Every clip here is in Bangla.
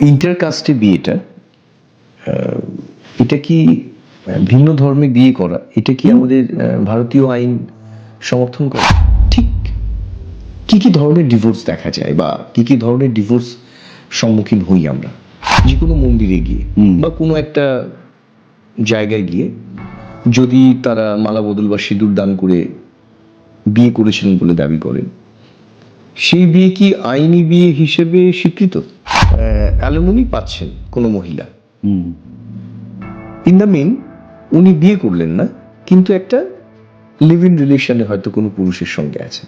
ইন্টারকাস্টে বিয়েটা এটা কি ভিন্ন ধর্মে বিয়ে করা, এটা কি আমাদের ভারতীয় আইন সমর্থন করে? ঠিক কি কি ধরনের ডিভোর্স দেখা যায় বা কি কি ধরনের ডিভোর্স সম্মুখীন হই আমরা যে কোনো মন্দিরে গিয়ে বা কোনো একটা জায়গায় গিয়ে, যদি তারা মালা বদল বা সিঁদুর দান করে বিয়ে করেছিলেন বলে দাবি করেন, সেই বিয়ে কি আইনি বিয়ে হিসেবে স্বীকৃত? অ্যালিমনি পাচ্ছেন কোনো মহিলা, ইন দ্য মিন উনি বিয়ে করলেন না, কিন্তু একটা লিভ ইন রিলেশনে হয়তো কোনো পুরুষের সঙ্গে আছে,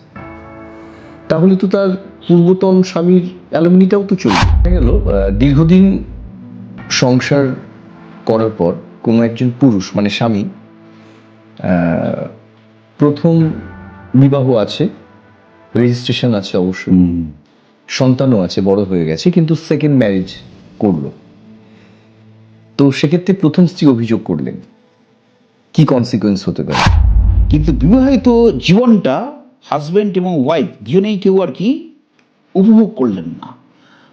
তাহলে তো তার পূর্বতন স্বামীর অ্যালুমিনিটাও তো চলবে। দেখা গেল দীর্ঘদিন সংসার করার পর কোনো একজন পুরুষ মানে স্বামী, প্রথম বিবাহ আছে, রেজিস্ট্রেশন আছে, অবশ্যই সন্তানও আছে, বড় হয়ে গেছে, কিন্তু সেকেন্ড ম্যারেজ করলো, তো সেক্ষেত্রে প্রথম স্ত্রী অভিযোগ করলেন, কি কনসিকুয়েন্স হতে পারে? কিন্তু বিবাহিত জীবনটা হাজব্যান্ড এবং ওয়াইফ দুজনেই কেউ আর কি উপভোগ করলেন না,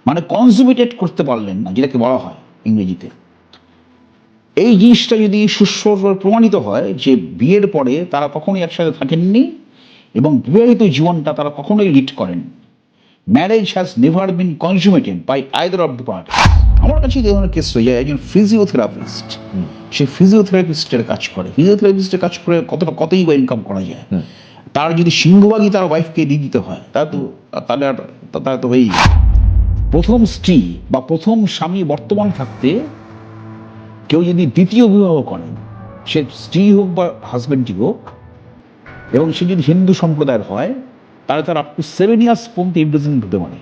মানে কনজুমেটেড করতে পারলেন না, যেটাকে বলা হয় ইংরেজিতে। এই জিনিসটা যদি সুস্পষ্ট প্রমাণিত হয় যে বিয়ের পরে তারা কখনোই একসাথে থাকেননি এবং বিবাহিত জীবনটা তারা কখনোই লিড করেন, marriage has never been consummated by either of the party. আমার কাছে এই ধরনের কেস হয়ে যায়, একজন ফিজিওথেরাপিস্ট, সে ফিজিওথেরাপিস্টের কাজ করে, ফিজিওথেরাপিস্টের কাজ করে কতই বা ইনকাম করা যায়, তার যদি সিংহভাগই তার ওয়াইফকে দিয়ে দিতে হয় তাহলে তো হয়েই যায়। প্রথম স্ত্রী বা প্রথম স্বামী বর্তমান থাকতে কেউ যদি দ্বিতীয় বিবাহ করেন, সে স্ত্রী হোক বা হাজব্যান্ডই হোক, এবং সে যদি হিন্দু সম্প্রদায়ের হয়, তাহলে তার আপ টু 7 years পর্যন্ত ইমপ্রিজনমেন্ট হতে পারে।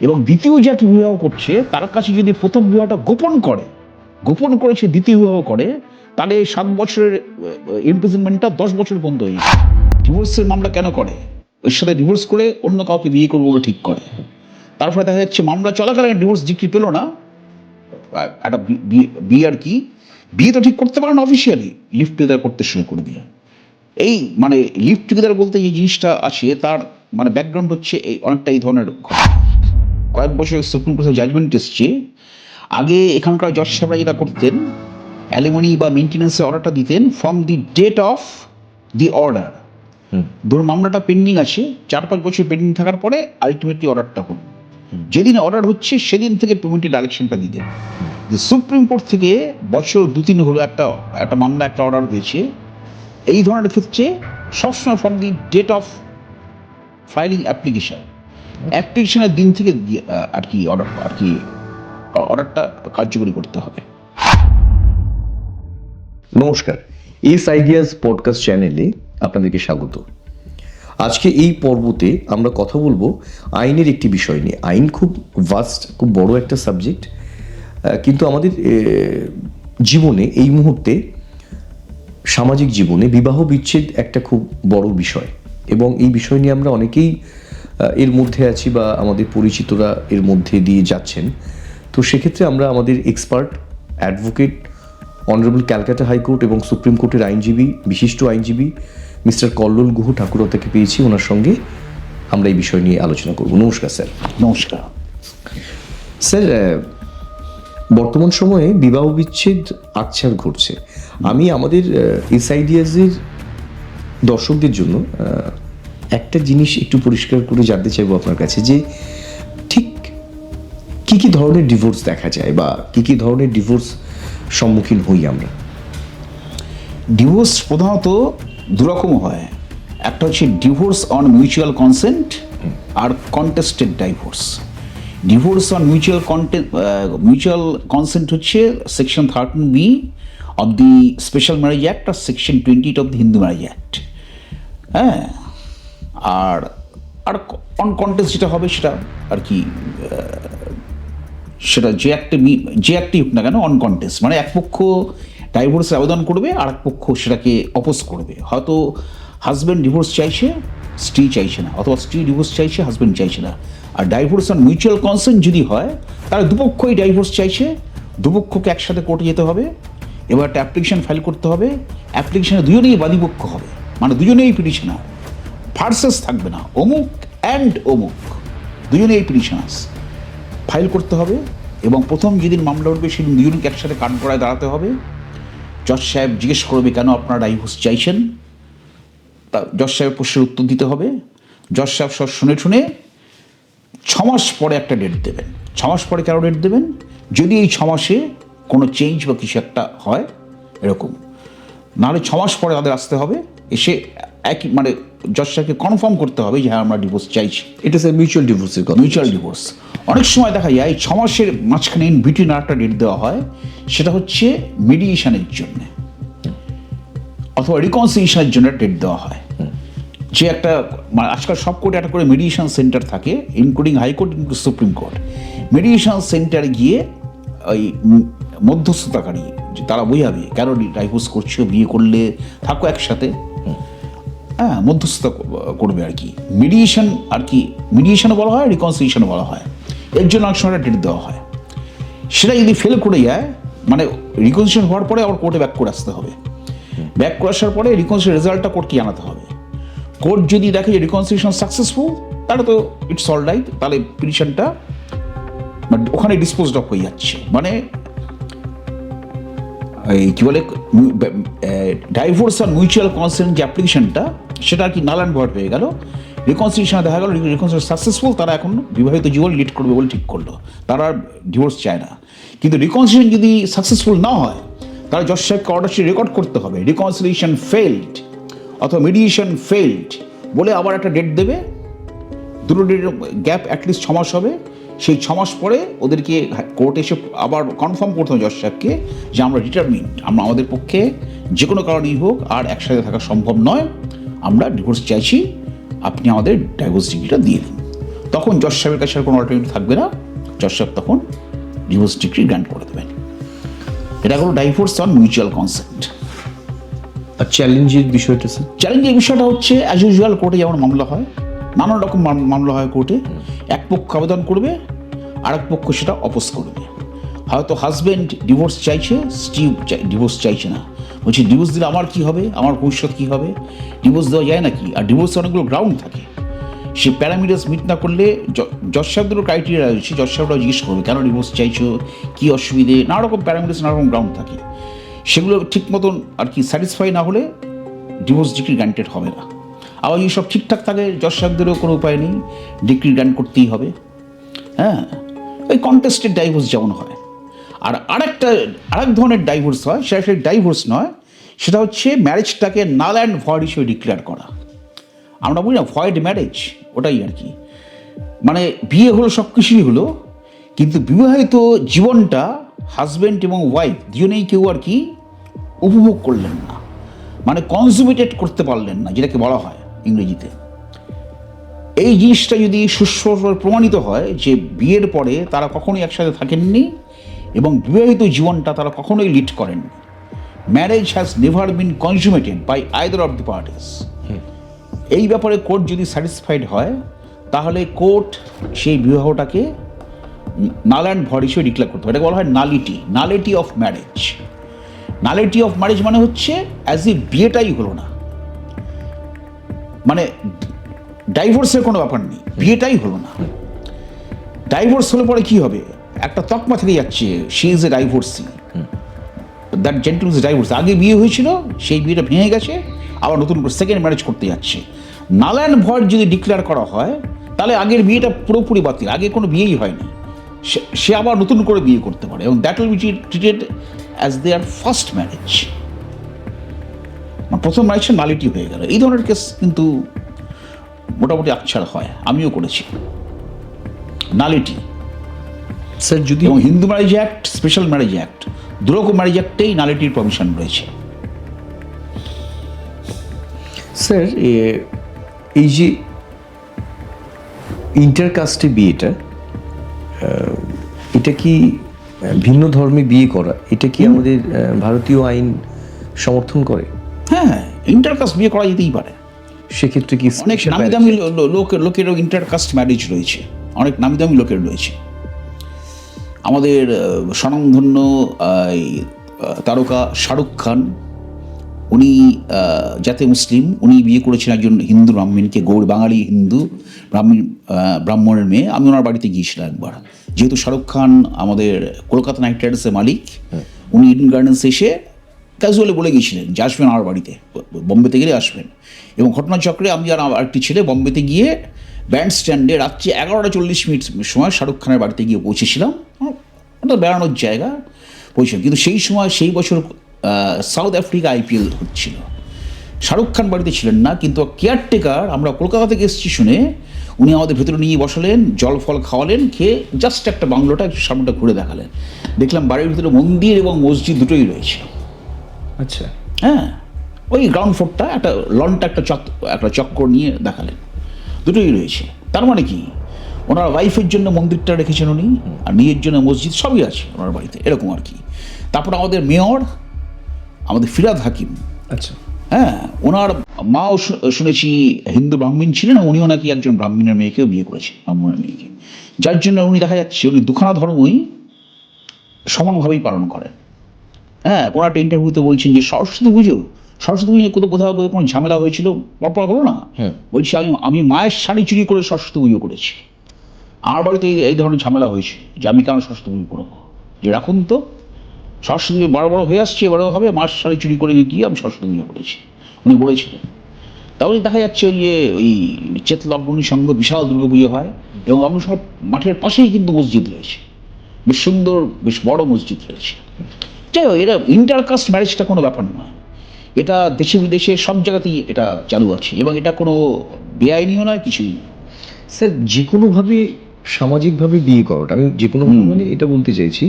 এবং দ্বিতীয় যে একটা বিবাহ করছে তার কাছে যদি প্রথম বিবাহটা গোপন করে সে দ্বিতীয় বিবাহ করে, তাহলে 7 বছরের ইমপ্রিজনমেন্টটা 10 বছর পর্যন্ত হয়ে যায়। ডিভোর্সের মামলা কেন করে? ওর সাথে ডিভোর্স করে অন্য কাউকে বিয়ে করবো বলে ঠিক করে, তারপরে দেখা যাচ্ছে মামলা চলাকালীন ডিভোর্স ডিগ্রি পেল না, একটা বিয়ে আর কি, বিয়ে তো ঠিক করতে পারে না, অফিসিয়ালি লিভ টুগেদার করতে শুরু করে দিয়ে। এই মানে লিভ টুগেদার বলতে যে জিনিসটা আছে তার মানে ব্যাকগ্রাউন্ড হচ্ছে অনেকটা এই ধরনের ঘটনা। কয়েক বছর সুপ্রিম কোর্টের জাজমেন্ট এসছে, আগে এখানকার জজ সাহেবরা যেটা করতেন, অ্যালিমনি বা মেনটেন্যান্সের অর্ডারটা দিতেন from the date of the order. ধরুন মামলাটা পেন্ডিং আছে, 4-5 বছর পেন্ডিং থাকার পরে আলটিমেটলি অর্ডারটা হল, যেদিন অর্ডার হচ্ছে সেদিন থেকে পেমেন্টের ডাইরেকশনটা দিতেন। সুপ্রিম কোর্ট থেকে বছর 2-3 হলো একটা মামলা, একটা অর্ডার হয়েছে, এই ধরনের ক্ষেত্রে সবসময় from the date of filing অ্যাপ্লিকেশনের দিন থেকে আর কি অর্ডারটা কার্যকরী করতে হবে। নমস্কার, এস আইডিয়াস পডকাস্ট চ্যানেলে আপনাদেরকে স্বাগত। আজকে এই পর্বতে আমরা কথা বলবো আইনের একটি বিষয় নিয়ে। আইন খুব ভাস্ট, খুব বড় একটা সাবজেক্ট, কিন্তু আমাদের জীবনে এই মুহূর্তে, সামাজিক জীবনে বিবাহ বিচ্ছেদ একটা খুব বড় বিষয়, এবং এই বিষয় নিয়ে আমরা অনেকেই এর মধ্যে আছি বা আমাদের পরিচিতরা এর মধ্যে দিয়ে যাচ্ছেন। তো সেক্ষেত্রে আমরা আমাদের expert advocate honourable Calcutta high court এবং সুপ্রিম কোর্টের আইনজীবী, বিশিষ্ট আইনজীবী মিস্টার কল্লোল গুহ ঠাকুরতাকে পেয়েছি। ওনার সঙ্গে আমরা এই বিষয় নিয়ে আলোচনা করব। নমস্কার স্যার। নমস্কার স্যার, বর্তমান সময়ে বিবাহ বিচ্ছেদ আকছার ঘটছে। আমি আমাদের এস আইডিয়াসের দর্শকদের জন্য একটা জিনিস একটু পরিষ্কার করে জানতে চাইবো আপনার কাছে, যে ঠিক কি কি ধরনের ডিভোর্স দেখা যায় বা কি কি ধরনের ডিভোর্স সম্মুখীন হই আমরা? ডিভোর্স প্রধানত দুরকম হয়, একটা হচ্ছে ডিভোর্স অন মিউচুয়াল কনসেন্ট আর contested divorce. Divorce on mutual consent হচ্ছে section 13B of the special marriage act আর section 28 of the Hindu marriage act. হ্যাঁ, আর অন কন্টেস্ট যেটা হবে সেটা আর কি, সেটা যে একটি হোক না কেন, অন কন্টেস্ট মানে এক পক্ষ ডাইভোর্সের আবেদন করবে আর এক পক্ষ সেটাকে অপোজ করবে। হয়তো হাজব্যান্ড ডিভোর্স চাইছে, স্ত্রী চাইছে না, অথবা স্ত্রী ডিভোর্স চাইছে, হাজব্যান্ড চাইছে না। আর ডাইভোর্স অন মিউচুয়াল কনসেন্ট যদি হয়, তাহলে দুপক্ষই ডাইভোর্স চাইছে, দুপক্ষকে একসাথে কোর্টে যেতে হবে, এবার একটা অ্যাপ্লিকেশন ফাইল করতে হবে। অ্যাপ্লিকেশনে দুজনেই বাদীপক্ষ হবে, মানে দুজনেই পিটিশনার, ভার্সেস থাকবে না অমুক অ্যান্ড অমুক, দুজনেই পিটিশনার্স। ফাইল করতে হবে, এবং প্রথম যেদিন মামলা উঠবে সেদিন দুজনকে একসাথে কাঠগড়ায় দাঁড়াতে হবে। জজ সাহেব জিজ্ঞেস করবে কেন আপনারা ডাইভোর্স চাইছেন, তা জজ সাহেবের প্রশ্নের উত্তর দিতে হবে। জজ সাহেব সব শুনে শুনে 6 মাস পরে একটা ডেট দেবেন। 6 মাস পরে কেন ডেট দেবেন? যদি এই 6 মাসে কোনো চেঞ্জ বা কিছু একটা হয় এরকম, নাহলে 6 মাস পরে তাদের আসতে হবে, এসে একই মানে জজ সাহেবকে কনফার্ম করতে হবে যে হ্যাঁ আমরা ডিভোর্স চাইছি। এটা স্যার মিউচুয়াল ডিভোর্সের কথা। মিউচুয়াল ডিভোর্স অনেক সময় দেখা যায় 6 মাসের মাঝখানে ইন বিটুইন একটা ডেট দেওয়া হয়, সেটা হচ্ছে মিডিয়েশনের জন্য অথবা রিকনসিলিয়েশনের জন্য ডেট দেওয়া হয়। যে একটা মানে আজকাল সব কোর্টে একটা করে মিডিয়েশন সেন্টার থাকে, including high court including supreme court. Mediation সেন্টারে গিয়ে ওই মধ্যস্থতাকারী যে তারা বোঝাবে কেন ডাইভোর্স করছো, বিয়ে করলে থাকো একসাথে, হ্যাঁ মধ্যস্থতা করবে আর কি। মিডিয়েশন আর কি, মিডিয়েশনও বলা হয়, রিকনসিলিয়েশনও বলা হয়। এর জন্য অনেক সময় ডেট দেওয়া হয়। সেটা যদি ফেল করে যায়, মানে রিকনসিলিয়েশন হওয়ার পরে আবার কোর্টে ব্যাক করে আসতে হবে। ব্যাক করে আসার পরে রিকনসিলিয়েশন রেজাল্টটা কোর্টকে জানাতে হবে। কোর্ট যদি দেখে যে রিকনসিলিয়েশন সাকসেসফুল, তাহলে তো ইটস অল রাইট, তাহলে পিটিশনটা ওখানে ডিসপোজড অফ হয়ে যাচ্ছে। মানে এই কী বলে ডাইভোর্স আর মিউচুয়াল কনসেন্ট যে অ্যাপ্লিকেশনটা, সেটা আর কি নাল অ্যান্ড ভয়েড হয়ে গেল। রিকনসিলিয়েশনে দেখা গেল রিকনসিলিয়েশন সাকসেসফুল, তারা এখন বিবাহিত জীবন লিড করবে বলে ঠিক করলো, তারা আর ডিভোর্স চায় না। কিন্তু রিকনসিলিয়েশন যদি সাকসেসফুল না হয়, তাহলে জজ সাহেবকে অর্ডারটি রেকর্ড করতে হবে রিকনসিলিয়েশন ফেইল্ড অথবা মিডিয়েশন ফেইল্ড বলে আবার একটা ডেট দেবে। দুটো ডেটের গ্যাপ অ্যাটলিস্ট 6 মাস হবে। সেই 6 মাস পরে ওদেরকে কোর্টে এসে আবার কনফার্ম করতে হবে জজ সাহেবকে যে আমরা ডিটারমিন্ড, আমরা আমাদের পক্ষে যে কোনো কারণেই হোক আর একসাথে থাকা সম্ভব নয়, আমরা ডিভোর্স চাইছি, আপনি আমাদের ডাইভোর্স ডিগ্রিটা দিয়ে দিন। তখন জজ সাহেবের কাছে আর কোনো অল্টারনেটিভ থাকবে না, জজ সাহেব তখন ডিভোর্স ডিগ্রি গ্র্যান্ট করে দেবেন। এটা হলো ডাইভোর্স অন মিউচুয়াল কনসেন্ট। আর চ্যালেঞ্জের বিষয়টা স্যার? চ্যালেঞ্জের বিষয়টা হচ্ছে অ্যাজ ইউজুয়াল কোর্টে যেমন মামলা হয়, নানান রকম মামলা হয় কোর্টে। এক পক্ষ আবেদন করবে, আর এক পক্ষ সেটা অপোজ করবে। হয়তো হাজব্যান্ড ডিভোর্স চাইছে, স্টিভ ডিভোর্স চাইছে না, বলছে ডিভোর্স দিলে আমার কী হবে, আমার ভবিষ্যৎ কী হবে, ডিভোর্স দেওয়া যায় নাকি? আর ডিভোর্সে অনেকগুলো গ্রাউন্ড থাকে, সে প্যারামিটার্স মিট না করলে জজ সাহেবদেরও ক্রাইটেরিয়া রয়েছে, জজ সাহেবরাও জিজ্ঞেস করবে কেন ডিভোর্স চাইছো, কী অসুবিধে, নানা রকম প্যারামিটার্স, নানা রকম গ্রাউন্ড থাকে। সেগুলো ঠিক মতন আর কি স্যাটিসফাই না হলে ডিভোর্স ডিগ্রি গ্রান্টেড হবে না। আবার যদি সব ঠিকঠাক থাকে, জজ সাহেবদেরও কোনো উপায় নেই, ডিগ্রি গ্রান্ট করতেই হবে। হ্যাঁ, ওই কন্টেস্টেড ডাইভোর্স যেমন হয়। আর আরেক ধরনের ডাইভোর্স হয়, সেটা সেই ডাইভোর্স নয়, সেটা হচ্ছে ম্যারেজটাকে নাল অ্যান্ড ভয়েড হিসেবে ডিক্লেয়ার করা। আমরা বলি না ভয়েড ম্যারেজ, ওটাই আর কি। মানে বিয়ে হলো, সব কিছুই হলো, কিন্তু বিবাহিত জীবনটা হাজব্যান্ড এবং ওয়াইফ দুজনেই কেউ আর কি উপভোগ করলেন না, মানে কনজুমেটেড করতে পারলেন না, যেটাকে বলা হয় ইংরেজিতে। এই জিনিসটা যদি সুস্পষ্টভাবে প্রমাণিত হয় যে বিয়ের পরে তারা কখনোই একসাথে থাকেননি এবং বিবাহিত জীবনটা তারা কখনোই লিড করেননি, marriage has never been consummated by either of the parties, এই ব্যাপারে কোর্ট যদি স্যাটিসফাইড হয়, তাহলে কোর্ট সেই বিবাহটাকে নাল অ্যান্ড ভয়েড হিসেবে ডিক্লেয়ার করতে হবে। এটাকে বলা হয় nullity of marriage. Nullity of marriage মানে হচ্ছে অ্যাজ ই বিয়েটাই হলো না, মানে ডাইভোর্সের কোনো ব্যাপার নেই, বিয়েটাই হলো না। ডাইভোর্স হলে পরে কি হবে? একটা তকমা থেকে যাচ্ছে, she is a divorcee, that gentle is divorce. আগে বিয়ে হয়েছিল, সেই বিয়েটা ভেঙে গেছে, আবার নতুন করে সেকেন্ড ম্যারেজ করতে যাচ্ছে। নাল অ্যান্ড ভয়েড যদি ডিক্লেয়ার করা হয়, তাহলে আগের বিয়েটা পুরোপুরি বাতিল, আগে কোনো বিয়েই হয়নি, সে আবার নতুন করে বিয়ে করতে পারে, এবং that will be treated as their first marriage. প্রথম ম্যারেজটা নালিটি হয়ে গেল। এই ধরনের কেস কিন্তু মোটামুটি আকছাড় হয়, আমিও করেছি। নালিটি স্যার যদি এবং Hindu marriage act, special marriage act, দুরকম ম্যারেজ অ্যাক্টেই নালিটির প্রভিশন রয়েছে। স্যার এই যে ইন্টারকাস্টে বিয়েটা, এটা কি ভিন্ন ধর্মে বিয়ে করা, এটা কি আমাদের ভারতীয় আইন সমর্থন করে? হ্যাঁ, ইন্টারকাস্ট বিয়ে করা যেতেই পারে। সেক্ষেত্রে কি অনেক নামি দামি লোকেরও ইন্টারকাস্ট ম্যারেজ রয়েছে, অনেক নামি দামি লোকের রয়েছে। আমাদের স্বনামধন্য তারকা শাহরুখ খান, উনি যাতে মুসলিম, উনি বিয়ে করেছেন একজন হিন্দু ব্রাহ্মণকে, বাঙালি হিন্দু ব্রাহ্মণের মেয়ে। আমি ওনার বাড়িতে গিয়েছিলাম একবার, যেহেতু শাহরুখ খান আমাদের কলকাতা নাইট রাইডার্সের মালিক, উনি ইডেন গার্ডেন্স এসে ক্যাজুয়ালি বলে গিয়েছিলেন যে আসবেন আমার বাড়িতে, বম্বেতে গেলে আসবেন। এবং ঘটনাচক্রে আমি আর আরেকটি ছেলে বম্বেতে গিয়ে ব্যান্ড স্ট্যান্ডে রাত্রি 11:40 সময় শাহরুখ খানের বাড়িতে গিয়ে পৌঁছেছিলাম। একটা বেড়ানোর জায়গা পৌঁছে, কিন্তু সেই সময় সেই বছর সাউথ আফ্রিকা IPL হচ্ছিল। শাহরুখ খান বাড়িতে ছিলেন না, কিন্তু কেয়ারটেকার আমরা কলকাতা থেকে এসেছি শুনে উনি আমাদের ভেতরে নিয়ে বসালেন, জল ফল খাওয়ালেন, খেয়ে জাস্ট একটা বাংলোটা একটু সামনেটা ঘুরে দেখালেন। দেখলাম বাড়ির ভিতরে মন্দির এবং মসজিদ দুটোই রয়েছে। আচ্ছা, হ্যাঁ, ওই গ্রাউন্ড ফ্লোরটা একটা লনটা একটা চক্কর নিয়ে দেখালেন, দুটোই রয়েছে। তার মানে কি, ওনার ওয়াইফের জন্য মন্দিরটা রেখেছেন উনি, আর নিজের জন্য মসজিদ, সবই আছে ওনার বাড়িতে, এরকম আর কি। তারপর আমাদের মেয়র, আমাদের ফিরাদ হাকিম, আচ্ছা, হ্যাঁ, ওনার মাও শুনেছি হিন্দু ব্রাহ্মণ ছিলেন, উনিও নাকি একজন ব্রাহ্মণের মেয়েকেও বিয়ে করেছেন, ব্রাহ্মণের মেয়েকে, যার জন্য উনি দেখা যাচ্ছে উনি দুখানা ধর্মই সমানভাবেই পালন করেন। হ্যাঁ, ওনার একটা ইন্টারভিউতে বলছেন যে সরস্বতী পুজো কোথাও কোনো ঝামেলা হয়েছিল, পরপর হলো না, বলছি আমি মায়ের শাড়ি চুরি করে সরস্বতী পুজো করেছি। আমার বাড়িতে এই ধরনের ঝামেলা হয়েছে যে আমি কেন সরস্বতী পুজো করবো, যে রাখুন তো, সরস্বতী পুজো বড় বড় হয়ে আসছে, এবারেও হবে, মায়ের শাড়ি চুরি করে গিয়ে আমি সরস্বতী পুজো করেছি, উনি বলেছিলেন। তাহলে দেখা যাচ্ছে ওই চেতলগ্নী সঙ্গ বিশাল দুর্গাপুজো হয়, এবং আমরা সব মাঠের পাশেই কিন্তু মসজিদ রয়েছে, বেশ সুন্দর, বেশ বড় মসজিদ রয়েছে। যাই হোক, এটা ইন্টারকাস্ট ম্যারেজটা কোনো ব্যাপার নয়, এটা দেশে বিদেশে সব জায়গাতেই এটা চালু আছে, এবং এটা কোনো বেআইনিও নয়, কিছুই নয়। স্যার যে কোনোভাবে সামাজিকভাবে বিয়ে করাটা, আমি যে কোনোভাবে মানে এটা বলতে চাইছি,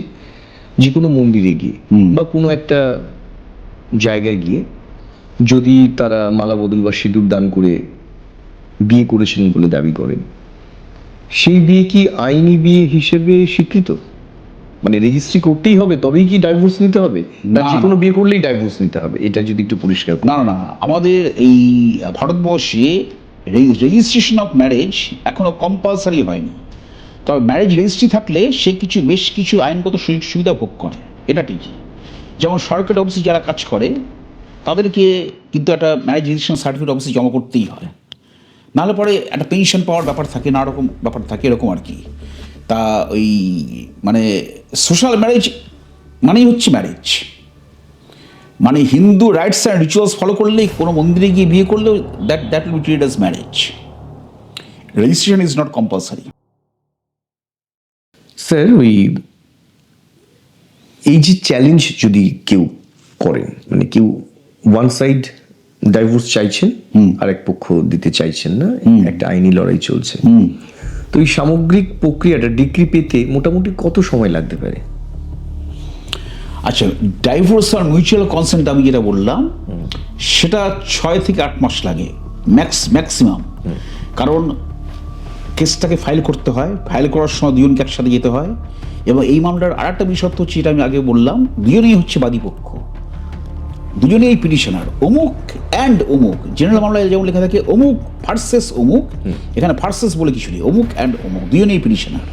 যে কোনো মন্দিরে গিয়ে বা কোনো একটা জায়গায় গিয়ে যদি তারা মালা বদল বা সিঁদুর দান করে বিয়ে করেছেন বলে দাবি করেন, সেই বিয়ে কি আইনি বিয়ে হিসেবে স্বীকৃত? মানে রেজিস্ট্রি করতেই হবে তবেই কি ডাইভোর্স নিতে হবে, না না, যে কোনো বিয়ে করলেই ডাইভোর্স নিতে হবে? এটা যদি একটু পরিষ্কার করুন। না না, আমাদের এই ভারতবর্ষে রেজিস্ট্রেশন অফ ম্যারেজ এখনো কম্পালসারি হয়নি। তবে ম্যারেজ রেজিস্ট্রি থাকলে সে বেশ কিছু আইনগত সুযোগ সুবিধা ভোগ করে, এটা ঠিকই। যেমন সরকারি অফিসে যারা কাজ করে তাদেরকে কিন্তু একটা ম্যারেজ রেজিস্ট্রেশন সার্টিফিকেট অফিসে জমা করতেই হয়, নাহলে পরে একটা পেনশন পাওয়ার ব্যাপার থাকে, নানা রকম ব্যাপার থাকে, এরকম আর কি। তা ওই মানে সোশ্যাল ম্যারেজ মানেই হচ্ছে ম্যারেজ, মানে Hindu rights and rituals follow করলেই, কোনো মন্দিরে গিয়ে বিয়ে করলেও that will be treated as marriage. Registration is not compulsory. Sir এই যে চ্যালেঞ্জ যদি কেউ করেন, মানে কেউ ওয়ান সাইড ডাইভোর্স চাইছেন, আরেক পক্ষ দিতে চাইছেন না, একটা আইনি লড়াই চলছে, তো এই সামগ্রিক প্রক্রিয়াটা ডিগ্রি পেতে মোটামুটি কত সময় লাগতে পারে? আচ্ছা, ডাইভোর্স আর মিউচুয়াল কনসেন্ট আমি যেটা বললাম, সেটা 6 থেকে 8 মাস লাগে ম্যাক্সিমাম। কারণ কেসটাকে ফাইল করতে হয়, ফাইল করার সময় দুজনকে একসাথে যেতে হয়, এবং এই মামলার আর একটা বিষয়ত্ব হচ্ছে, যেটা আমি আগে বললাম, দুজনেই হচ্ছে বাদীপক্ষ, দুজনেই পিটিশনার, অমুক অ্যান্ড অমুক। জেনারেল মামলায় যেমন লেখা থাকে অমুক ভার্সেস অমুক, এখানে ভার্সেস বলে কিছু নেই, অমুক অ্যান্ড অমুক, দুজনেই পিটিশনার।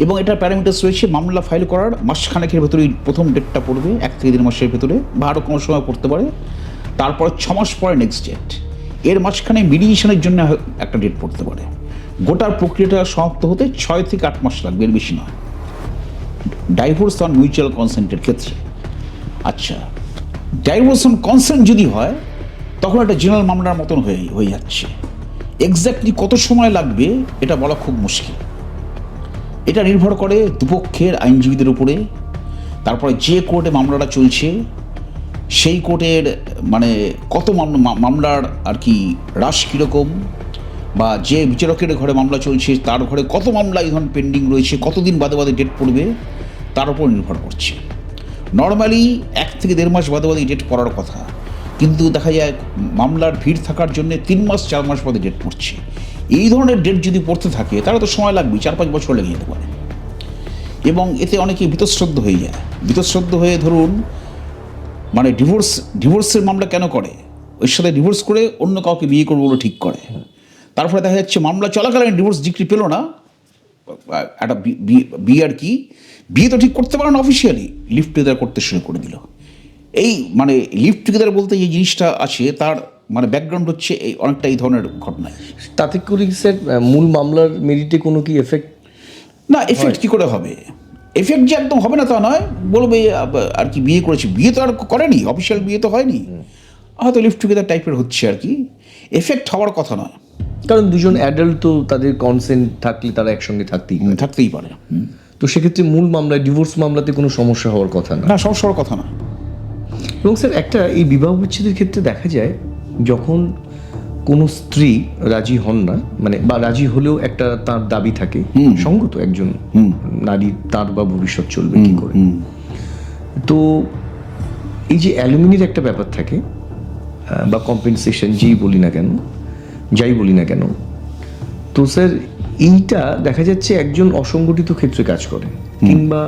এবং এটার প্যারামিটার্স রয়েছে, মামলা ফাইল করার মাসখানেকের ভেতরেই প্রথম ডেটটা পড়বে, 1 থেকে 1.5 মাসের ভেতরে, বা আরও কোনো সময় পড়তে পারে, তারপর 6 মাস পরে নেক্সট ডেট, এর মাঝখানে মিডিয়েশনের জন্য একটা ডেট পড়তে পারে। গোটার প্রক্রিয়াটা সমাপ্ত হতে 6 থেকে 8 মাস লাগবে, এর বেশি নয়, ডাইভোর্স অন মিউচুয়াল কনসেন্টের ক্ষেত্রে। আচ্ছা, ডাইভোর্স অন কনসেন্ট যদি হয়, তখন একটা জেনারেল মামলার মতন হয়ে যাচ্ছে। এক্স্যাক্টলি কত সময় লাগবে এটা বলা খুব মুশকিল, এটা নির্ভর করে দুপক্ষের আইনজীবীদের উপরে, তারপরে যে কোর্টে মামলাটা চলছে সেই কোর্টের মানে কত মামলার আর কি রাশ কীরকম, বা যে বিচারকের ঘরে মামলা চলছে তার ঘরে কত মামলা এখন পেন্ডিং রয়েছে, কতদিন বাদে বাদে ডেট পড়বে, তার উপর নির্ভর করছে। নর্মালি 1 থেকে 1.5 মাস বাদে বাদে ডেট পড়ার কথা, কিন্তু দেখা যায় মামলার ভিড় থাকার জন্য 3 মাস 4 মাস বাদে ডেট পড়ছে। এই ধরনের ডেট যদি পড়তে থাকে তাহলে তো সময় লাগবে, 4-5 বছর লেগে যেতে পারে, এবং এতে অনেকে বীতশ্রদ্ধ হয়ে যায়। বীতশ্রদ্ধ হয়ে ধরুন মানে ডিভোর্সের মামলা কেন করে, ওর সাথে ডিভোর্স করে অন্য কাউকে বিয়ে করবো বলে ঠিক করে, তারপরে দেখা যাচ্ছে মামলা চলাকালীন ডিভোর্স ডিগ্রি পেল না, একটা বিয়ে আর কি, বিয়ে তো ঠিক করতে পারে না অফিসিয়ালি, লিভ টুগেদার করতে শুরু করে দিল। এই মানে লিভ টুগেদার বলতে যে জিনিসটা আছে তার মানে ব্যাকগ্রাউন্ড হচ্ছে অনেকটা এই ধরনের ঘটনায়। তাতে করে স্যার মূল মামলার মেরিটে কোনো কি এফেক্ট না, এফেক্ট কি করে হবে? এফেক্ট যে একদম হবে না তা নয়, বলবে আর কি বিয়ে করেছি, বিয়ে তো আর করেনি, অফিসিয়াল বিয়ে তো হয়নি, হয়তো লিভ টুগেদার টাইপের হচ্ছে আর কি, এফেক্ট হওয়ার কথা নয়। কারণ দুজন অ্যাডাল্ট তো তাদের কনসেন্ট থাকলে তারা একসঙ্গে থাকতেই পারে। তো সেক্ষেত্রে মূল মামলায়, ডিভোর্স মামলাতে কোনো সমস্যা হওয়ার কথা না। না, সমস্যা হওয়ার কথা না। এবং স্যার একটা এই বিবাহ বিচ্ছেদের ক্ষেত্রে দেখা যায় যখন কোনো স্ত্রী রাজি হন না, মানে বা রাজি হলেও একটা তার দাবি থাকে, সঙ্গত একজন নারী তার বা ভবিষ্যৎ চলবে কি করে, তো এই যে অ্যালুমিনির একটা ব্যাপার থাকে বা কম্পেনসেশন যাই বলি না কেন, তো স্যার এইটা দেখা যাচ্ছে একজন অসংগঠিত ক্ষেত্রে কাজ করে, কিংবা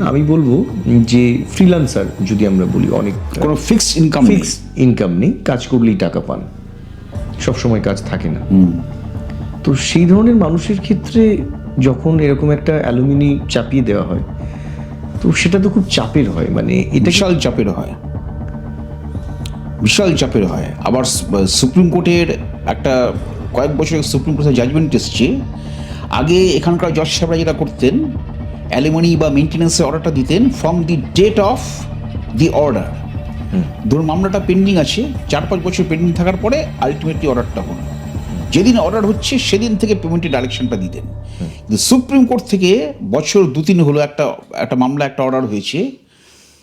আমি বলবো যে ফ্রিল্যান্সার যদি আমরা বলি, অনেক কোনো ফিক্সড ইনকাম নেই, কাজ করলেই টাকা পান, সবসময় কাজ থাকে না। তো সেই ধরনের মানুষের ক্ষেত্রে যখন এরকম একটা অ্যালুমিনি চাপিয়ে দেওয়া হয়, তো সেটা তো খুব চাপের হয়, মানে এটা বিশাল চাপের হয়। আবার সুপ্রিম কোর্টের একটা কয়েক বছর সুপ্রিম কোর্টের জাজমেন্ট এসছে, আগে এখানকার জজ সাহেবরা যেটা করতেন, অ্যালিমনি বা মেনটেন্যান্সের অর্ডারটা দিতেন from the date of the order. ধরুন মামলাটা পেন্ডিং আছে, 4-5 বছর পেন্ডিং থাকার পরে আলটিমেটলি অর্ডারটা হলো, যেদিন অর্ডার হচ্ছে সেদিন থেকে পেমেন্টের ডাইরেকশনটা দিতেন। কিন্তু সুপ্রিম কোর্ট থেকে বছর 2-3 হলো একটা মামলা, একটা অর্ডার হয়েছে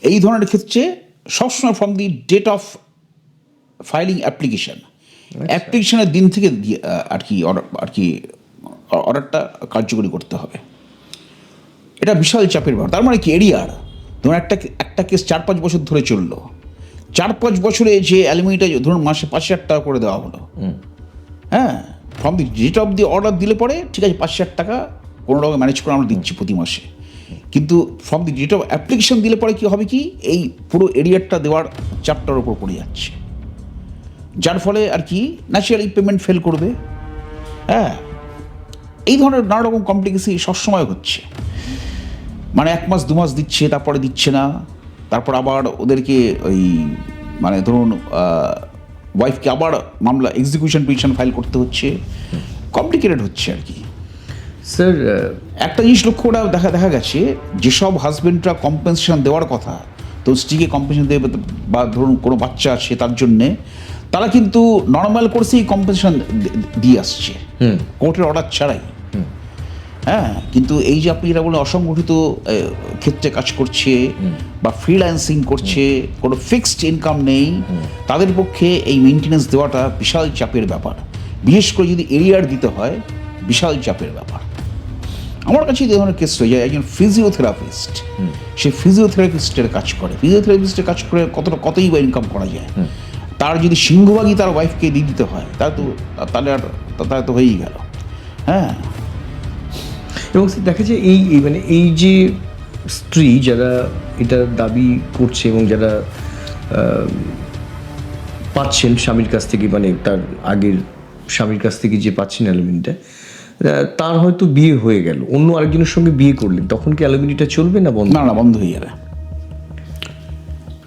এই ধরনের ক্ষেত্রে সবসময় from the date of filing অ্যাপ্লিকেশনের দিন থেকে আর কি অর্ডারটা কার্যকরী করতে হবে। এটা বিশাল চাপের ব্যাপার। তার মানে কি, এরিয়ার ধরুন একটা কেস 4-5 বছর ধরে চললো, 4-5 বছরে যে অ্যালুমিনিটা ধরুন মাসে 5,000 টাকা করে দেওয়া হলো, হ্যাঁ, from the date of the order দিলে পরে ঠিক আছে 5,000 টাকা কোনো রকম ম্যানেজ করে আমরা দিচ্ছি প্রতি মাসে, কিন্তু from the date of application দিলে পরে কি হবে, কি এই পুরো এরিয়ারটা দেওয়ার চাপটার উপর পড়ে যাচ্ছে, যার ফলে আর কি ন্যাচারালি পেমেন্ট ফেল করবে। হ্যাঁ, এই ধরনের নানা রকম কমপ্লিকেসি সবসময় হচ্ছে, মানে 1 মাস 2 মাস দিচ্ছে, তারপরে দিচ্ছে না, তারপর আবার ওদেরকে ওই মানে ধরুন ওয়াইফকে আবার মামলা এক্সিকিউশন পিটিশন ফাইল করতে হচ্ছে, কমপ্লিকেটেড হচ্ছে আর কি। স্যার একটা জিনিস লক্ষ্য করে দেখা গেছে, যেসব হাজবেন্ডরা কম্পেনসেশন দেওয়ার কথা, তো স্ত্রীকে কম্পেনসেশন দেবে, বা ধরুন কোনো বাচ্চা আছে তার জন্যে, তারা কিন্তু নর্মাল কোর্সেই কম্পেনসেশন দিয়ে আসছে কোর্টের অর্ডার ছাড়াই। হ্যাঁ, কিন্তু এই যে আপনি যেটা বলেন অসংগঠিত ক্ষেত্রে কাজ করছে বা ফ্রিল্যান্সিং করছে, কোনো ফিক্সড ইনকাম নেই, তাদের পক্ষে এই মেনটেন্যান্স দেওয়াটা বিশাল চাপের ব্যাপার, বিশেষ করে যদি এরিয়ার দিতে হয়, বিশাল চাপের ব্যাপার। আমার কাছে এই ধরনের কেস হয়ে যায়, একজন ফিজিওথেরাপিস্ট, সে ফিজিওথেরাপিস্টের কাজ করে কতই বা ইনকাম করা যায়, তার যদি সিংহভাগই তার ওয়াইফকে দিয়ে দিতে হয়, তাহলে তো হয়েই গেল। হ্যাঁ, এবং দেখা যায় এই যে স্ত্রী যারা এটা দাবি করছে এবং যারা পাচ্ছেন স্বামীর কাছ থেকে, মানে তার আগের স্বামীর কাছ থেকে যে পাচ্ছেন অ্যালুমিনিটা, তার হয়তো বিয়ে হয়ে গেল, অন্য আরেকজনের সঙ্গে বিয়ে করলেন, তখন কি অ্যালুমিনিটা চলবে না বন্ধ? না, বন্ধ হয়ে যাবে।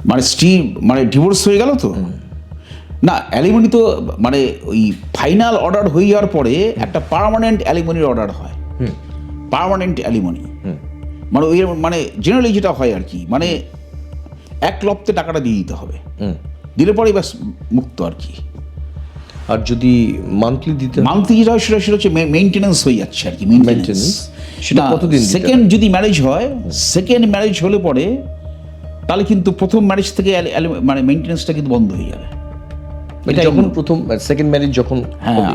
মানে স্ত্রী মানে ডিভোর্স হয়ে গেল তো না, অ্যালিমনি তো মানে ওই ফাইনাল অর্ডার হয়ে যাওয়ার পরে একটা পার্মানেন্ট অ্যালিমনির অর্ডার হয়, পার্মানেন্ট অ্যালিমনি, মানে ওই মানে জেনারেলি যেটা হয় আর কি, মানে 1 লপ্তে টাকাটা দিয়ে দিতে হবে, দিলে পরেই ব্যাস মুক্ত আর কি। আর যদি মান্থলি যেটা হয় সেটা হচ্ছে মেইনটেনেন্স হয়ে যাচ্ছে আর কি, মেইনটেনেন্স। সেটা কতদিন? সেকেন্ড যদি ম্যারেজ হয়, সেকেন্ড ম্যারেজ হলে পরে তাহলে কিন্তু প্রথম ম্যারেজ থেকে মানে মেইনটেনেন্সটা কিন্তু বন্ধ হয়ে যাবে। এটা যখন প্রথম সেকেন্ড ম্যারেজ যখন, হ্যাঁ,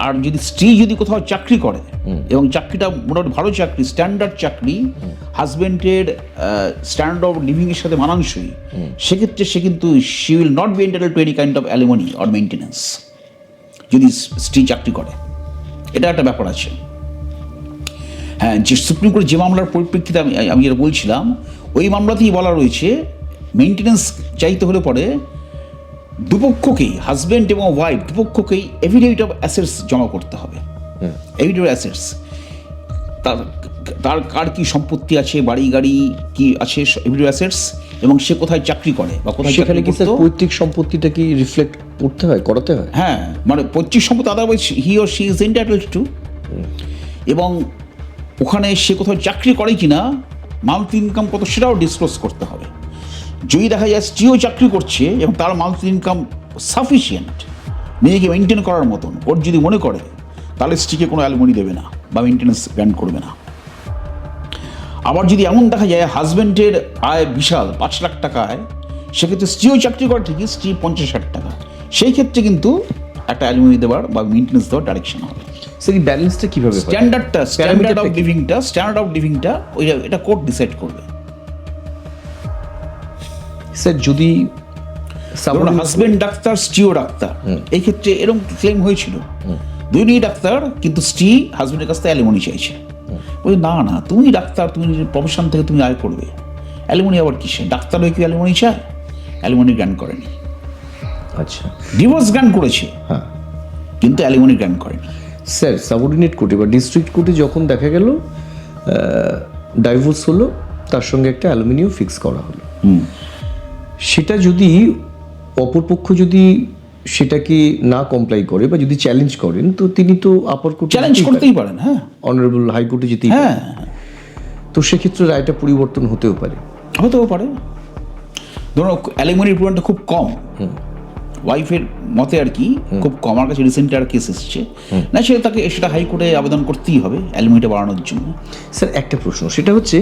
আর যদি স্ত্রী যদি কোথাও চাকরি করে এবং চাকরিটা মোটামুটি ভালো চাকরি, স্ট্যান্ডার্ড চাকরি, হাজবেন্ডের স্ট্যান্ডার্ড অফ লিভিং এর সাথে মানানসই, সেক্ষেত্রে সে কিন্তু she will not be entitled to any kind of alimony or maintenance, যদি স্ত্রী চাকরি করে। এটা একটা ব্যাপার আছে। হ্যাঁ, যে সুপ্রিম কোর্ট যে মামলার পরিপ্রেক্ষিতে আমি যেটা বলছিলাম, ওই মামলাতেই বলা রয়েছে মেইনটেনেন্স চাইতে হলে পরে দুপক্ষকেই, হাজব্যান্ড এবং ওয়াইফ দুপক্ষকেই এফিডেভিট অফ অ্যাসেটস জমা করতে হবে। এফিডেভিট অফ অ্যাসেটস, তার কার কি সম্পত্তি আছে, বাড়ি গাড়ি কি আছে, এফিডেভিট অফ অ্যাসেটস, এবং সে কোথায় চাকরি করে বা কোথায় সেখানে কি স্যার পৈতৃক সম্পত্তিটা কি রিফ্লেক্ট করতে হয়, করাতে হয়? হ্যাঁ, মানে পৈতৃক সম্পত্তি otherwise he or she is entitled to. এবং ওখানে সে কোথাও চাকরি করে কি না, মান্থলি ইনকাম কত সেটাও ডিসক্লোজ করতে হবে। যদি দেখা যায় স্ত্রীও চাকরি করছে এবং তার মান্থলি ইনকাম সাফিসিয়েন্ট নিজেকে মেনটেন করার মতন, ওর যদি মনে করে, তাহলে স্ত্রীকে কোনো অ্যালুমনি দেবে না বা মেনটেন্যান্স গ্র্যান্ট করবে না। আবার যদি এমন দেখা যায় হাজব্যান্ডের আয় বিশাল, 5 লাখ টাকা আয়, সেক্ষেত্রে স্ত্রীও চাকরি করে ঠিকই, স্ত্রী 50-60 টাকা, সেই ক্ষেত্রে কিন্তু একটা অ্যালুমনি দেওয়ার বা মেনটেন্যান্স দেওয়ার ডাইরেকশন হবে। স্যার এই ব্যালেন্সটা কিভাবে হয়? স্ট্যান্ডার্ড অফ লিভিংটা এটা কোর্ট ডিসাইড করবে। স্যার যদি হাজবেন্ড ডাক্তার, স্ত্রীও ডাক্তার, এই ক্ষেত্রে এরকম ক্লেম হয়েছিল, দুইই ডাক্তার কিন্তু স্ত্রী হাজবেন্ডের কাছ থেকে অ্যালিমনি চাইছে। বলি না, তুমি ডাক্তার, তুমি প্রফেশন থেকে তুমি আয় করবে, অ্যালিমনি আবার কিসে? ডাক্তার হয়ে কি অ্যালিমনি চায়? অ্যালিমনি গ্র্যান্ট করেনি। আচ্ছা, ডিভোর্স গ্র্যান্ট করেছে, হ্যাঁ, কিন্তু অ্যালিমনি গ্র্যান্ট করেনি। স্যার সাবঅর্ডিনেট কোর্টে বা ডিস্ট্রিক্ট কোর্টে যখন দেখা গেল ডাইভোর্স হলো, তার সঙ্গে একটা অ্যালুমিনিয়াম ফিক্স করা হলো, সেটা যদি অপরপক্ষ যদি সেটাকে না কমপ্লাই করে বা যদি চ্যালেঞ্জ করেন, তো তিনি তো আপার কোর্টে চ্যালেঞ্জ করতেই পারেন, হ্যাঁ, অনারেবল হাইকোর্টে যেতেই হ্যাঁ, তো সেক্ষেত্রে রায়টা পরিবর্তন হতেও পারে। হতেও পারে। ধরুন অ্যালিমনির পরিমাণটা খুব কম, ওয়াইফের মতে আর কি খুব কম। আমার কাছে রিসেন্টলি আর কেস এসেছে, না সেটা হাইকোর্টে আবেদন করতেই হবে অ্যালিমনিটা বাড়ানোর জন্য। স্যার একটা প্রশ্ন, সেটা হচ্ছে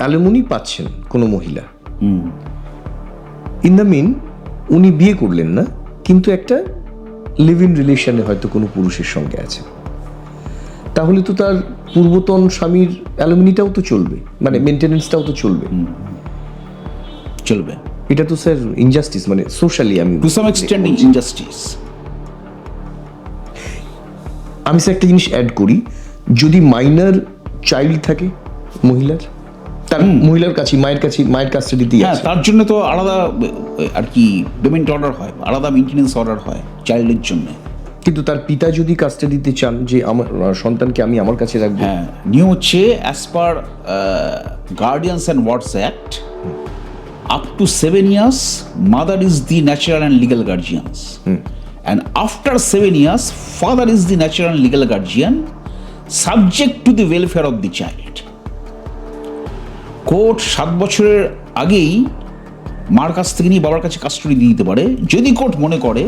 অ্যালুমিনি পাচ্ছেন কোনো মহিলা, ইন দ্য মিন উনি বিয়ে করলেন না, কিন্তু একটা লিভ ইন রিলেশনে হয়তো কোনো পুরুষের সঙ্গে আছে, তাহলে তো তার পূর্বতন স্বামীর অ্যালুমিনিটাও তো চলবে, মানে মেনটেনেন্সটাও তো চলবে। এটা তো স্যার ইনজাস্টিস, মানে socially to some extent injustice. আমি স্যার একটা জিনিস অ্যাড করি, যদি মাইনর চাইল্ড থাকে মহিলার, তার মহিলার কাছে মায়ের কাস্টাডিতে আছে, তার জন্য তো আলাদা আর কি পেমেন্ট অর্ডার হয়, আলাদা মেইনটেনেন্স অর্ডার হয় চাইল্ডের জন্য। কিন্তু তার পিতা যদি কাস্টাডিতে চান যে আমার সন্তানকে আমি আমার কাছে রাখবো, হ্যাঁ, নিয়ম হচ্ছে as per guardians and words act, up to 7 years mother is the natural and legal guardians, and after 7 years father is the natural and legal guardian subject to the welfare of the child. Court 7 বছরের আগেই মার কাছ থেকে নিয়ে বাবার কাছে কাস্টডি দিয়ে দিতে পারে, যদি কোর্ট মনে করে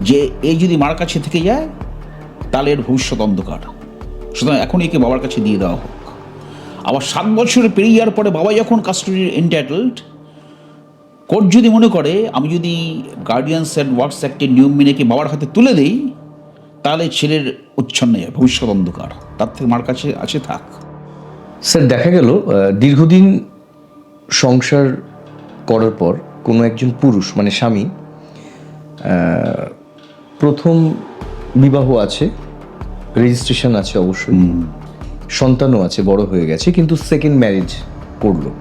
যে এই যদি মার কাছে থেকে যায় তাহলে এর ভবিষ্যৎ অন্ধকার, সুতরাং এখন একে বাবার কাছে দিয়ে দেওয়া হোক। আবার 7 বছরের পেরিয়ে যাওয়ার পরে বাবা যখন কাস্টডির এন্টাইটেলড, কোর্ট যদি মনে করে আমি যদি গার্ডিয়ানস অ্যান্ড ওয়ার্কস অ্যাক্টের নিয়ম মেনে কি বাবার হাতে তুলে দেই, তাহলে ছেলের উচ্ছন্ন যায়, ভবিষ্যৎ অন্ধকার, তার থেকে মার কাছে আছে থাক। স্যার দেখা গেল দীর্ঘদিন সংসার করার পর কোনো একজন পুরুষ মানে স্বামী, প্রথম বিবাহ আছে, রেজিস্ট্রেশন আছে অবশ্যই, সন্তানও আছে, বড় হয়ে গেছে, কিন্তু সেকেন্ড ম্যারেজ করলো,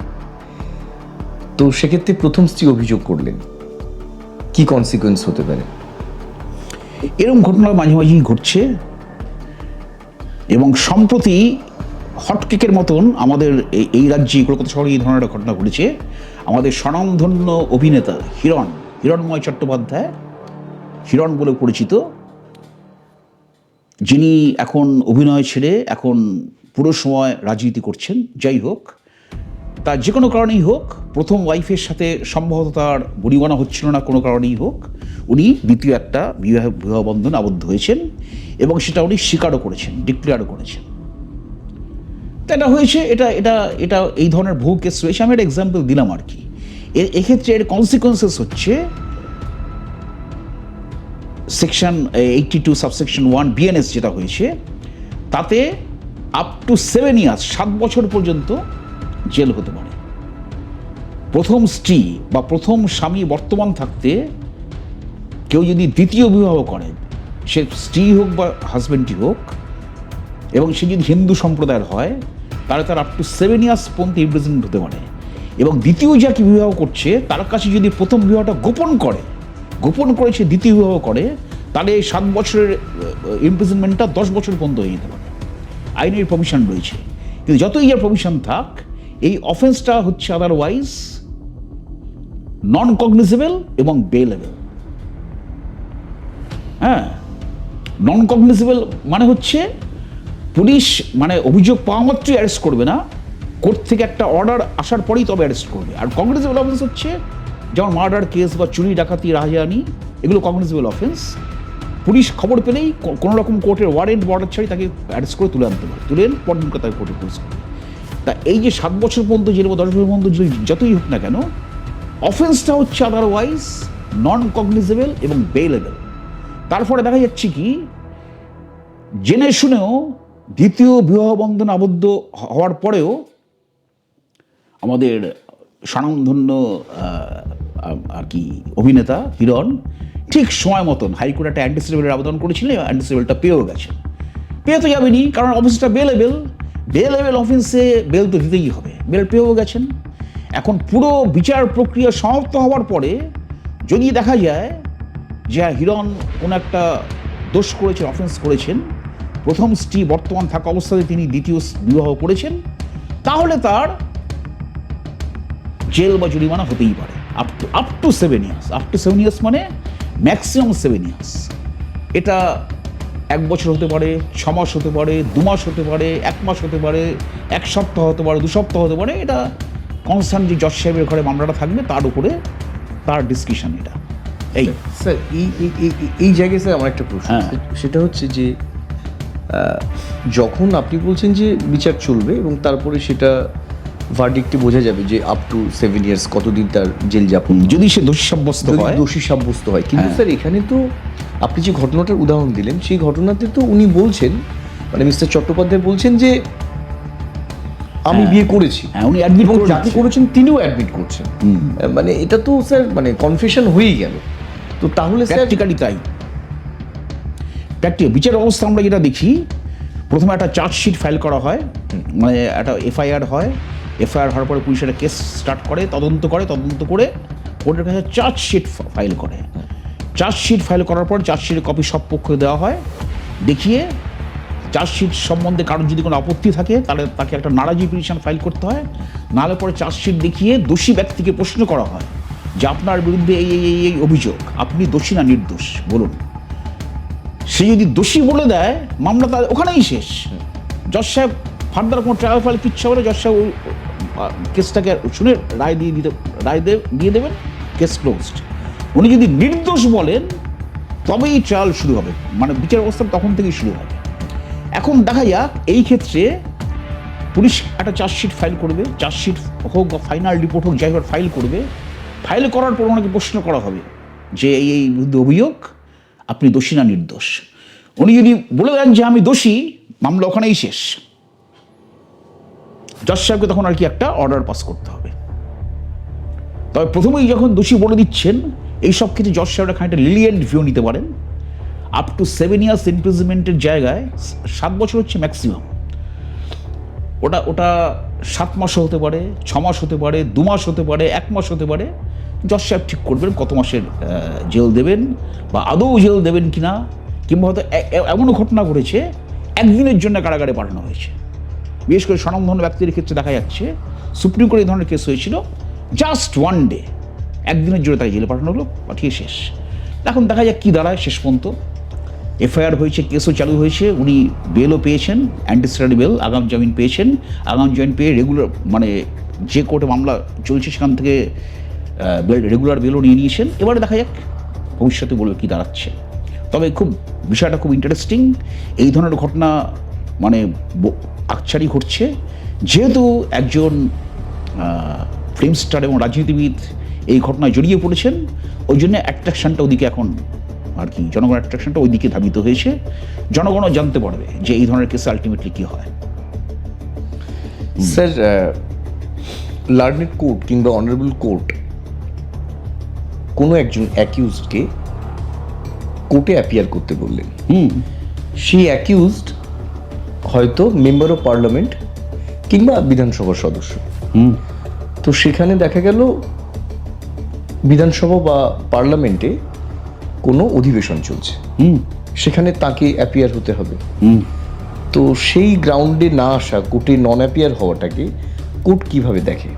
তো সেক্ষেত্রে প্রথম স্ত্রী অভিযোগ করলেন, কি কনসিকুয়েন্স হতে পারে? এরকম ঘটনা মাঝে মাঝেই ঘটছে, এবং সম্প্রতি হটকেকের মতন আমাদের এই রাজ্যে কলকাতা শহরে এই ধরনের একটা ঘটনা ঘটেছে। আমাদের স্বনামধন্য অভিনেতা হিরণময় চট্টোপাধ্যায়, হিরণ বলে পরিচিত, যিনি এখন অভিনয় ছেড়ে এখন পুরো সময় রাজনীতি করছেন। যাই হোক, তার যে কোনো কারণেই হোক, প্রথম ওয়াইফের সাথে সম্ভবত তার বনিবনা হচ্ছিল না, কোনো কারণেই হোক, উনি দ্বিতীয় একটা বিবাহ বন্ধনে আবদ্ধ হয়েছেন, এবং সেটা উনি স্বীকারও করেছেন, ডিক্লেয়ারও করেছেন। তো এটা হয়েছে, এটা এই ধরনের বহু কেস রয়েছে। আমি একটা এক্সাম্পল দিলাম আর কি। এক্ষেত্রে এর কনসিকুয়েন্সেস হচ্ছে সেকশন 82 সাবসেকশন 1 BNS যেটা হয়েছে, তাতে আপ টু 7 ইয়ার্স 7 বছর পর্যন্ত জেল হতে পারে। প্রথম স্ত্রী বা প্রথম স্বামী বর্তমান থাকতে কেউ যদি দ্বিতীয় বিবাহ করে, সে স্ত্রী হোক বা হাজব্যান্ডই হোক, এবং সে যদি হিন্দু সম্প্রদায়ের হয়, তাহলে তার আপ টু 7 ইয়ার্স পর্যন্ত ইমপ্রিজনমেন্ট হতে পারে। এবং দ্বিতীয় যাকে বিবাহ করছে তার কাছে যদি প্রথম বিবাহটা গোপন করে সে দ্বিতীয় বিবাহ করে, তাহলে এই 7 বছরের ইমপ্রিজনমেন্টটা 10 বছর পর্যন্ত হয়ে যেতে পারে। আইনের প্রভিশন রয়েছে, কিন্তু যতই এর প্রভিশন থাক, এই অফেন্সটা হচ্ছে আদারওয়াইজ নন কগনিজেবল এবং বেলেবল। হ্যাঁ, নন কগনিজেবল মানে হচ্ছে পুলিশ মানে অভিযোগ পাওয়া মাত্রই অ্যারেস্ট করবে না, কোর্ট থেকে একটা অর্ডার আসার পরেই তবে অ্যারেস্ট করবে। আর কগনিজেবল অফেন্স হচ্ছে যেমন মার্ডার কেস বা চুরি ডাকাতি রাহাজানি, এগুলো কগনিজেবল অফেন্স। পুলিশ খবর পেলেই কোনো রকম কোর্টের ওয়ারেন্ট বর্ডার ছাড়ি তাকে অ্যারেস্ট করে তুলে আনতে পারে, তুলে এনে পরদিন তাকে কোর্টে পুলিশ করে। তা এই যে 7 বছর পর্যন্ত জেল বা 10 বছর পর্যন্ত যতই হোক না কেন, অফেন্সটা হচ্ছে আদারওয়াইজ নন কগনিজেবল এবং বেলেবল। তারপরে দেখা যাচ্ছে কি, জেনে শুনেও দ্বিতীয় বিবাহ বন্ধনে আবদ্ধ হওয়ার পরেও আমাদের স্বনামধন্য আর কি অভিনেতা হিরণ ঠিক সময় মতন হাইকোর্টে একটা অ্যান্টিসিপেবলের আবেদন করেছিলেন, অ্যান্টিসিপেবলটা পেয়েও গেছেন। পেয়ে তো যাবেনি, কারণ অফেন্সটা বেলেবল অফেন্সে বেল তো দিতেই হবে, বেল পেয়েও গেছেন। এখন পুরো বিচার প্রক্রিয়া সমাপ্ত হওয়ার পরে যদি দেখা যায় যে হিরণ কোনো একটা দোষ করেছেন, অফেন্স করেছেন, প্রথম স্ত্রী বর্তমান থাকা অবস্থাতে তিনি দ্বিতীয় বিবাহ করেছেন, তাহলে তার জেল বা জরিমানা হতেই পারে up to 7 years. Up to 7 years মানে ম্যাক্সিমাম 7 ইয়ার্স। এটা 1 বছর হতে পারে, 6 মাস হতে পারে, 2 মাস হতে পারে, 1 মাস হতে পারে, 1 সপ্তাহ হতে পারে, 2 সপ্তাহ হতে পারে। এটা কনসার্ন যে জজ সাহেবের ঘরে মামলাটা থাকবে তার উপরে তার ডিসকাশন। এটা এই স্যার এই জায়গায় স্যার আমার একটা প্রশ্ন, হ্যাঁ। সেটা হচ্ছে যে যখন আপনি বলছেন যে বিচার চলবে এবং তারপরে সেটা ভার্ডিক্টে বোঝা যাবে যে আপ টু 7 ইয়ার্স কতদিন তার জেল যাপন, যদি সে দোষী সাব্যস্ত যদি হয়, দোষী সাব্যস্ত হয়। কিন্তু হ্যাঁ। স্যার এখানে তো আপনি যে ঘটনাটার উদাহরণ দিলেন, সেই ঘটনাতে তো উনি বলছেন, মানে মিস্টার চট্টোপাধ্যায় বলছেন যে আমি বিয়ে করেছি, হ্যাঁ, উনি অ্যাডমিট এবং যাকে করেছেন তিনিও অ্যাডমিট করছেন। মানে এটা তো স্যার মানে কনফেশন হয়েই গেল। তো তাহলে স্যার প্র্যাকটিক্যালি তাই। বিচার অবস্থা আমরা যেটা দেখি, প্রথমে একটা চার্জশিট ফাইল করা হয়, মানে একটা এফআইআর হয়। এফআইআর হওয়ার পরে পুলিশ একটা কেস স্টার্ট করে, তদন্ত করে কোর্টের কাছে চার্জশিট ফাইল করে। চার্জশিট ফাইল করার পর চার্জশিটের কপি সব পক্ষে দেওয়া হয়, দেখিয়ে চার্জশিট সম্বন্ধে কারোর যদি কোনো আপত্তি থাকে তাহলে তাকে একটা নারাজি পিটিশন ফাইল করতে হয়। নাহলে পরে চার্জশিট দেখিয়ে দোষী ব্যক্তিকে প্রশ্ন করা হয় যে আপনার বিরুদ্ধে এই অভিযোগ, আপনি দোষী না নির্দোষ বলুন। সে যদি দোষী বলে দেয়, মামলা তার ওখানেই শেষ। জজ সাহেব ফার্দার কোনো ট্রায়াল ফাইল কিচ্ছু হবে না, জজ সাহেব ওই কেসটাকে শুনে রায় দিয়ে দেবেন, কেস ক্লোজড। উনি যদি নির্দোষ বলেন তবেই ট্রায়াল শুরু হবে, মানে বিচার ব্যবস্থা তখন থেকেই শুরু হবে। এখন দেখা যাক এই ক্ষেত্রে পুলিশ একটা চার্জশিট ফাইল করবে, চার্জশিট হোক বা ফাইনাল রিপোর্ট হোক, যাই হোক ফাইল করবে। ফাইল করার পর ওনাকে প্রশ্ন করা হবে যে এই বিরুদ্ধে অভিযোগ, আপনি দোষী না নির্দোষ। উনি যদি বলে দেন যে আমি দোষী, মামলা ওখানেই শেষ। জজ সাহেবকে তখন আর কি একটা অর্ডার পাস করতে হবে। তবে প্রথমেই যখন দোষী বলে দিচ্ছেন, এইসব ক্ষেত্রে জজ সাহেবরা খানিকটা লিলিয়েন্ট ভিউ নিতে পারেন। আপ টু 7 ইয়ার্স ইমপ্রিজনমেন্টের জায়গায় 7 বছর হচ্ছে ম্যাক্সিমাম। ওটা 7 মাস হতে পারে, 6 মাস হতে পারে, 2 মাস হতে পারে, 1 মাস হতে পারে। জজ সাহেব ঠিক করবেন কত মাসের জেল দেবেন, বা আদৌ জেল দেবেন কিনা। কিংবা হয়তো এমনও ঘটনা ঘটেছে 1 দিনের জন্য কারাগারে পাঠানো হয়েছে। বিশেষ করে স্বনামধন্য ব্যক্তিদের ক্ষেত্রে দেখা যাচ্ছে, সুপ্রিম কোর্টে এই ধরনের কেস হয়েছিল, জাস্ট 1 ডে, 1 দিনের জন্য তাকে জেলে পাঠানো হলো, পাঠিয়ে শেষ। এখন দেখা যাক কী দাঁড়ায় শেষ পর্যন্ত। এফআইআর হয়েছে, কেসও চালু হয়েছে, উনি বেলও পেয়েছেন, অ্যান্টিসিপেটরি বেল, আগাম জামিন পেয়েছেন। আগাম জামিন পেয়ে রেগুলার, মানে যে কোর্টে মামলা চলছে সেখান থেকে রেগুলার বেলও নিয়ে নিয়েছেন। এবারে দেখা যাক ভবিষ্যতে বলবে কী দাঁড়াচ্ছে। তবে বিষয়টা খুব ইন্টারেস্টিং। এই ধরনের ঘটনা মানে আকছারি ঘটছে, যেহেতু একজন ফিল্ম স্টার এবং রাজনীতিবিদ এই ঘটনায় জড়িয়ে পড়েছেন, ওই জন্য অ্যাট্রাকশনটা ওদিকে এখন আর কি, জনগণের অ্যাট্রাকশনটা ওই দিকে ধাবিত হয়েছে। জনগণও জানতে পারবে যে এই ধরনের কেসে আলটিমেটলি কী হয়। স্যার, লার্নেড কোর্ট কিংবা অনারেবল কোর্ট কোনো একজন অ্যাকিউজডকে কোর্টে অ্যাপিয়ার করতে বললেন, সেই অ্যাকিউজড হয়তো মেম্বার অফ পার্লামেন্ট কিংবা বিধানসভার সদস্য। তো সেখানে দেখা গেল বিধানসভা বা পার্লামেন্টে কোনো অধিবেশন চলছে, সেখানে তাকে অ্যাপিয়ার হতে হবে। তো সেই গ্রাউন্ডে না আসা, কোর্টে নন অ্যাপিয়ার হওয়াটাকে কোর্ট কিভাবে দেখে?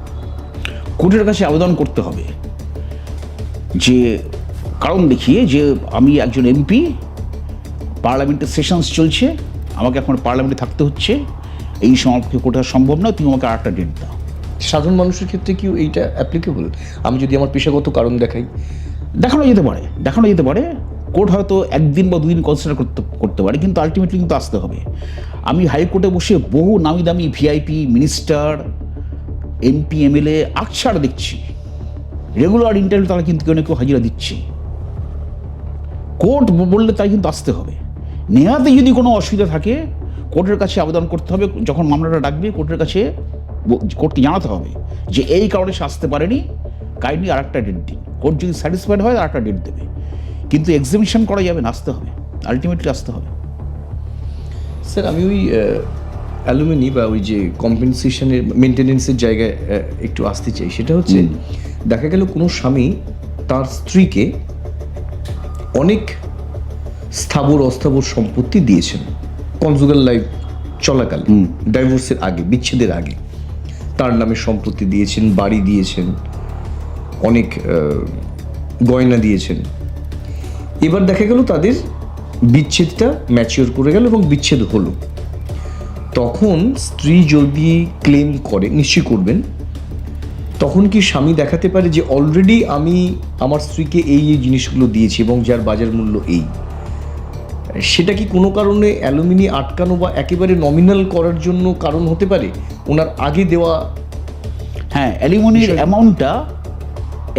কোর্টের কাছে আবেদন করতে হবে, যে কারণ দেখিয়ে যে আমি একজন এমপি, পার্লামেন্টের সেশনস চলছে, আমাকে এখন পার্লামেন্টে থাকতে হচ্ছে, এই সময় কোটা সম্ভব না, তুমি আমাকে আরেকটা ডেট দাও। সাধারণ মানুষের ক্ষেত্রে কি এইটা অ্যাপ্লিকেবল? আমি যদি আমার পেশাগত কারণ দেখাই, দেখানো যেতে পারে। কোর্ট হয়তো একদিন বা দুদিন কনসিডার করতে পারে, কিন্তু আলটিমেটলি কিন্তু আসতে হবে। আমি হাইকোর্টে বসে বহু নামি দামি ভিআইপি, মিনিস্টার, এমপি, এমএলএ আকছাড় দেখছি, রেগুলার ইন্টারভিউ তারা কিন্তু কেউ না কেউ হাজিরা দিচ্ছে। কোর্ট বললে তাই কিন্তু আসতে হবে। নেহাতে যদি কোনো অসুবিধা থাকে কোর্টের কাছে আবেদন করতে হবে, যখন মামলাটা ডাকবে কোর্টের কাছে কোর্টকে জানাতে হবে যে এই কারণে সে আসতে পারেনি, কাইন্ডলি আর একটা ডেট দিন। কোর্ট যদি স্যাটিসফাইড হয় আর একটা ডেট দেবে, কিন্তু এক্সামিনেশন করা যাবে না, আসতে হবে, আলটিমেটলি আসতে হবে। স্যার আমি ওই অ্যালুমিনি বা ওই যে কম্পেনসেশনের মেনটেনেন্সের জায়গায় একটু আসতে চাই। সেটা হচ্ছে দেখা গেল কোনো স্বামী তার স্ত্রীকে অনেক স্থাবর অস্থাবর সম্পত্তি দিয়েছেন কনজুগাল লাইফ চলাকালে, ডাইভোর্সের আগে, বিচ্ছেদের আগে তার নামে সম্পত্তি দিয়েছেন, বাড়ি দিয়েছেন, অনেক গয়না দিয়েছেন। এবার দেখা গেল তাদের বিচ্ছেদটা ম্যাচিওর করে গেল এবং বিচ্ছেদ হলো। তখন স্ত্রী যদি ক্লেম করে, নিশ্চয়ই করবেন, তখন কি স্বামী দেখাতে পারে যে অলরেডি আমি আমার স্ত্রীকে এই এই জিনিসগুলো দিয়েছি এবং যার বাজার মূল্য এই, সেটা কি কোনো কারণে অ্যালুমিনি আটকানো বা একেবারে নমিনাল করার জন্য কারণ হতে পারে ওনার আগে দেওয়া? হ্যাঁ, অ্যালিমনির অ্যামাউন্টটা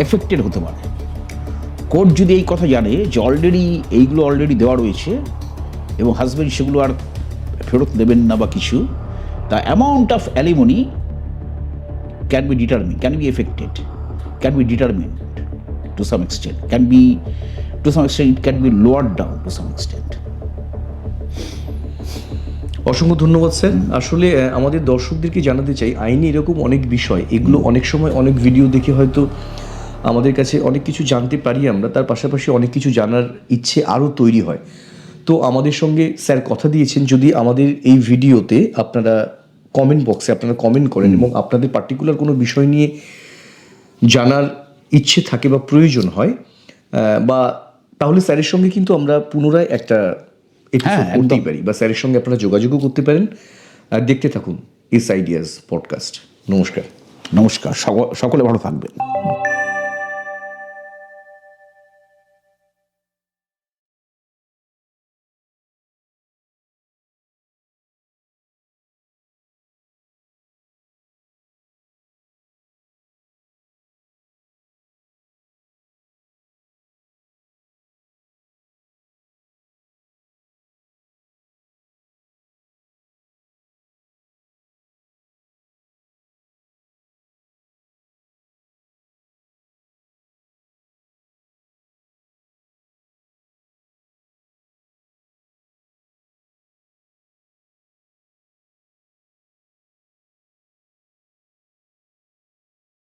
এফেক্টেড হতে পারে। কোর্ট যদি এই কথা জানে যে এইগুলো অলরেডি দেওয়া রয়েছে এবং হাজব্যান্ড সেগুলো আর ফেরত দেবেন না বা কিছু, the amount of alimony can be effected, can be determined to some extent, it can be lowered down to some extent. অসংখ্য ধন্যবাদ স্যার। আসলে আমাদের দর্শকদেরকে জানাতে চাই, আইনে এরকম অনেক বিষয়, এগুলো অনেক সময় অনেক ভিডিও দেখে হয়তো আমাদের কাছে অনেক কিছু জানতে পারি আমরা, তার পাশাপাশি অনেক কিছু জানার ইচ্ছে আরও তৈরি হয়। তো আমাদের সঙ্গে স্যার কথা দিয়েছেন, যদি আমাদের এই ভিডিওতে আপনারা কমেন্ট বক্সে আপনারা কমেন্ট করেন এবং আপনাদের পার্টিকুলার কোনো বিষয় নিয়ে জানার ইচ্ছে থাকে বা প্রয়োজন হয়, বা তাহলে স্যারের সঙ্গে কিন্তু আমরা পুনরায় একটা এপিসোড করতেই পারি, বা স্যারের সঙ্গে আপনারা যোগাযোগও করতে পারেন। দেখতে থাকুন এস আইডিয়াস পডকাস্ট। নমস্কার। নমস্কার, সকলে ভালো থাকবেন।